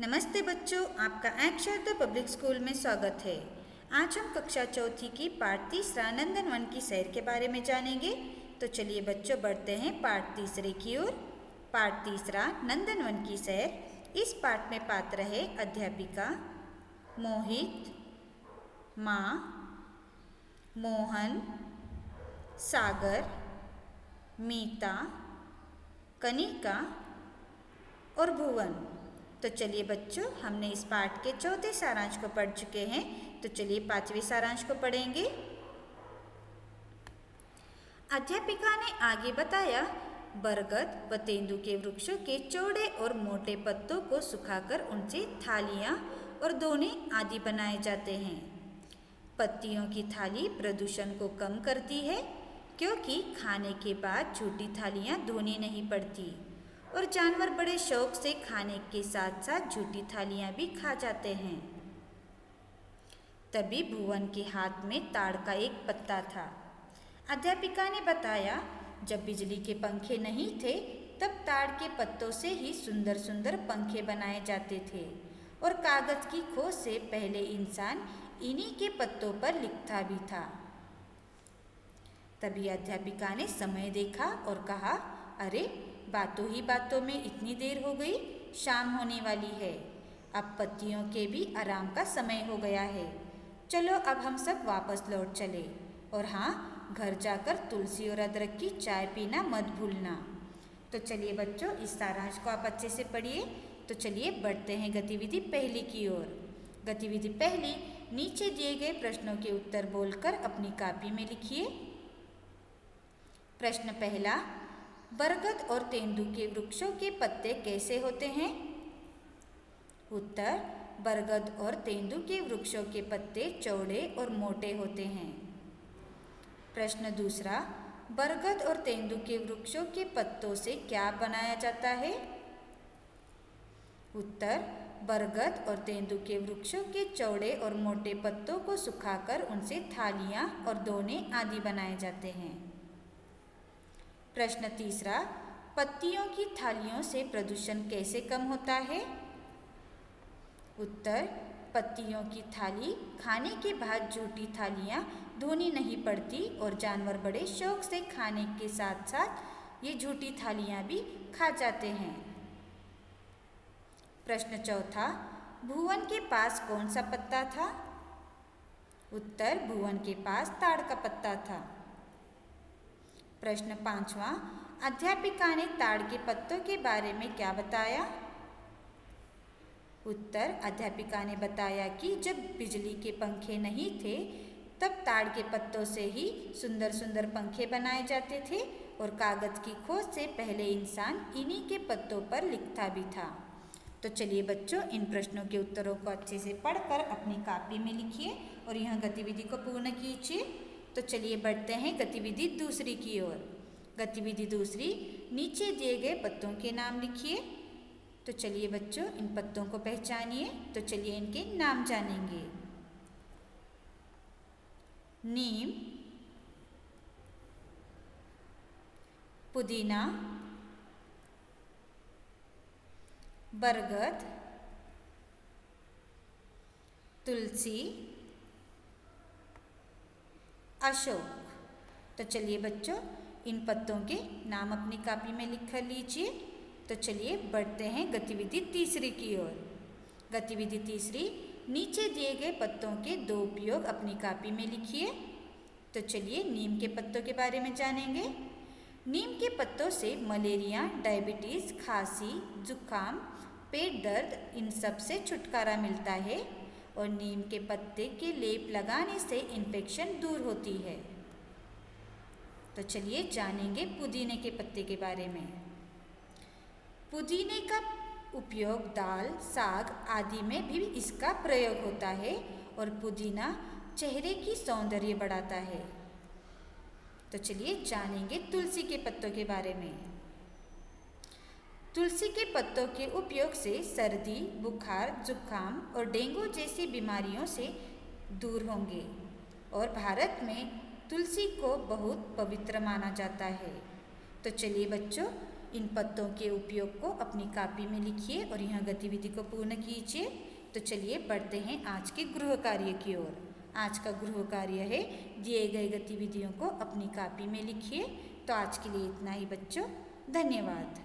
नमस्ते बच्चों, आपका ऐप शारदा पब्लिक स्कूल में स्वागत है। आज हम कक्षा चौथी की पाठ तीसरा नंदनवन की सैर के बारे में जानेंगे। तो चलिए बच्चों, बढ़ते हैं पाठ तीसरे की ओर। पाठ तीसरा नंदनवन की सैर। इस पाठ में पात्र है अध्यापिका मोहित, माँ, मोहन, सागर, मीता, कनिका और भुवन। तो चलिए बच्चों, हमने इस पाठ के चौथे सारांश को पढ़ चुके हैं। तो चलिए पांचवें सारांश को पढ़ेंगे। अध्यापिका ने आगे बताया, बरगद व तेंदू के वृक्षों के चौड़े और मोटे पत्तों को सुखाकर उनसे थालियां और दोने आदि बनाए जाते हैं। पत्तियों की थाली प्रदूषण को कम करती है, क्योंकि खाने के बाद झूठी थालियां धोनी नहीं पड़ती और जानवर बड़े शौक से खाने के साथ साथ झूठी थालियां भी खा जाते हैं। तभी भुवन के हाथ में ताड़ का एक पत्ता था। अध्यापिका ने बताया, जब बिजली के पंखे नहीं थे तब ताड़ के पत्तों से ही सुंदर सुंदर पंखे बनाए जाते थे और कागज की खोज से पहले इंसान इन्हीं के पत्तों पर लिखता भी था। तभी अध्यापिका ने समय देखा और कहा, अरे बातों ही बातों में इतनी देर हो गई, शाम होने वाली है। अब पत्तियों के भी आराम का समय हो गया है। चलो अब हम सब वापस लौट चले। और हाँ, घर जाकर तुलसी और अदरक की चाय पीना मत भूलना। तो चलिए बच्चों, इस सारांश को आप अच्छे से पढ़िए। तो चलिए बढ़ते हैं गतिविधि पहली की ओर। गतिविधि पहली, नीचे दिए गए प्रश्नों के उत्तर बोलकर अपनी कॉपी में लिखिए। प्रश्न पहला, बरगद और तेंदू के वृक्षों के पत्ते कैसे होते हैं? उत्तर, बरगद और तेंदू के वृक्षों के पत्ते चौड़े और मोटे होते हैं। प्रश्न दूसरा, बरगद और तेंदू के वृक्षों के पत्तों से क्या बनाया जाता है? उत्तर, बरगद और तेंदू के वृक्षों के चौड़े और मोटे पत्तों को सुखाकर उनसे थालियां और दोने आदि बनाए जाते हैं। प्रश्न तीसरा, पत्तियों की थालियों से प्रदूषण कैसे कम होता है? उत्तर, पत्तियों की थाली खाने के बाद झूठी थालियां धोनी नहीं पड़ती और जानवर बड़े शौक से खाने के साथ साथ ये झूठी थालियां भी खा जाते हैं। प्रश्न चौथा, भुवन के पास कौन सा पत्ता था? उत्तर, भुवन के पास ताड़ का पत्ता था। प्रश्न पांचवा, अध्यापिका ने ताड़ के पत्तों के बारे में क्या बताया? उत्तर, अध्यापिका ने बताया कि जब बिजली के पंखे नहीं थे तब ताड़ के पत्तों से ही सुंदर सुंदर पंखे बनाए जाते थे और कागज की खोज से पहले इंसान इन्हीं के पत्तों पर लिखता भी था। तो चलिए बच्चों, इन प्रश्नों के उत्तरों को अच्छे से पढ़कर अपनी कॉपी में लिखिए और यह गतिविधि को पूर्ण कीजिए। तो चलिए बढ़ते हैं गतिविधि दूसरी की ओर। गतिविधि दूसरी, नीचे दिए गए पत्तों के नाम लिखिए। तो चलिए बच्चों, इन पत्तों को पहचानिए। तो चलिए इनके नाम जानेंगे। नीम, पुदीना, बरगद, तुलसी, अशोक। तो चलिए बच्चों, इन पत्तों के नाम अपनी कॉपी में लिख कर लीजिए। तो चलिए बढ़ते हैं गतिविधि तीसरी की ओर। गतिविधि तीसरी, नीचे दिए गए पत्तों के दो उपयोग अपनी कॉपी में लिखिए। तो चलिए नीम के पत्तों के बारे में जानेंगे। नीम के पत्तों से मलेरिया, डायबिटीज़, खांसी, जुकाम, पेट दर्द, इन सब से छुटकारा मिलता है और नीम के पत्ते के लेप लगाने से इन्फेक्शन दूर होती है। तो चलिए जानेंगे पुदीने के पत्ते के बारे में। पुदीने का उपयोग दाल, साग आदि में भी इसका प्रयोग होता है और पुदीना चेहरे की सौंदर्य बढ़ाता है। तो चलिए जानेंगे तुलसी के पत्तों के बारे में। तुलसी के पत्तों के उपयोग से सर्दी, बुखार, जुकाम और डेंगू जैसी बीमारियों से दूर होंगे और भारत में तुलसी को बहुत पवित्र माना जाता है। तो चलिए बच्चों, इन पत्तों के उपयोग को अपनी कॉपी में लिखिए और यहाँ गतिविधि को पूर्ण कीजिए। तो चलिए बढ़ते हैं आज के गृह कार्य की ओर। आज का गृह कार्य है दिए गए गतिविधियों को अपनी कॉपी में लिखिए। तो आज के लिए इतना ही बच्चों, धन्यवाद।